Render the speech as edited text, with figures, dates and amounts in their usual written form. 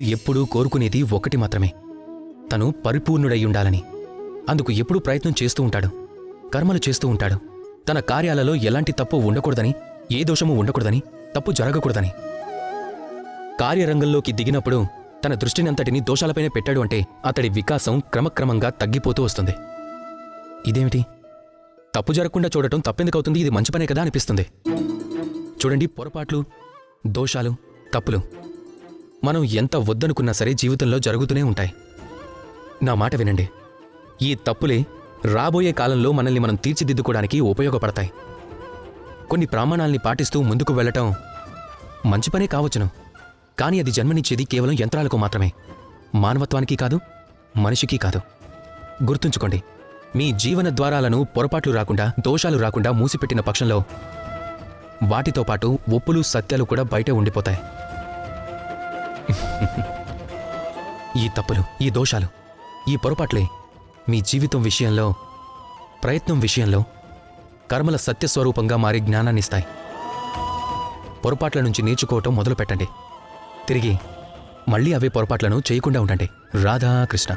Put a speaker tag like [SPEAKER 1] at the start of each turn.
[SPEAKER 1] ఎప్పుడూ కోరుకునేది ఒకటి మాత్రమే, తను పరిపూర్ణుడయ్యుండాలని. అందుకు ఎప్పుడూ ప్రయత్నం చేస్తూ ఉంటాడు, కర్మలు చేస్తూ ఉంటాడు. తన కార్యాలలో ఎలాంటి తప్పు ఉండకూడదని, ఏ దోషము ఉండకూడదని, తప్పు జరగకూడదని. కార్యరంగంలోకి దిగినప్పుడు తన దృష్టినంతటిని దోషాలపైనే పెట్టాడు అంటే అతడి వికాసం క్రమక్రమంగా తగ్గిపోతూ వస్తుంది. ఇదేమిటి, తప్పు జరగకుండా చూడటం తప్పెందుకవుతుంది, ఇది మంచి పనే కదా అనిపిస్తుంది. చూడండి, పొరపాట్లు, దోషాలు, తప్పులు మనం ఎంత వద్దనుకున్నా సరే జీవితంలో జరుగుతూనే ఉంటాయి. నా మాట వినండి, ఈ తప్పులే రాబోయే కాలంలో మనల్ని మనం తీర్చిదిద్దుకోవడానికి ఉపయోగపడతాయి. కొన్ని ప్రమాణాల్ని పాటిస్తూ ముందుకు వెళ్లటం మంచి పనే కావచ్చును, కానీ అది జన్మనిచ్చేది కేవలం యంత్రాలకు మాత్రమే, మానవత్వానికి కాదు, మనిషికి కాదు. గుర్తుంచుకోండి, మీ జీవన ద్వారాలను పొరపాట్లు రాకుండా, దోషాలు రాకుండా మూసిపెట్టిన పక్షంలో వాటితో పాటు ఒప్పులు, సత్యాలు కూడా బయటే ఉండిపోతాయి. ఈ తప్పులు, ఈ దోషాలు, ఈ పొరపాట్లే మీ జీవితం విషయంలో, ప్రయత్నం విషయంలో కర్మల సత్యస్వరూపంగా మారి జ్ఞానాన్నిస్తాయి. పొరపాట్ల నుంచి నేర్చుకోవటం మొదలుపెట్టండి. తిరిగి మళ్ళీ అవే పొరపాట్లను చేయకుండా ఉండండి. రాధాకృష్ణ.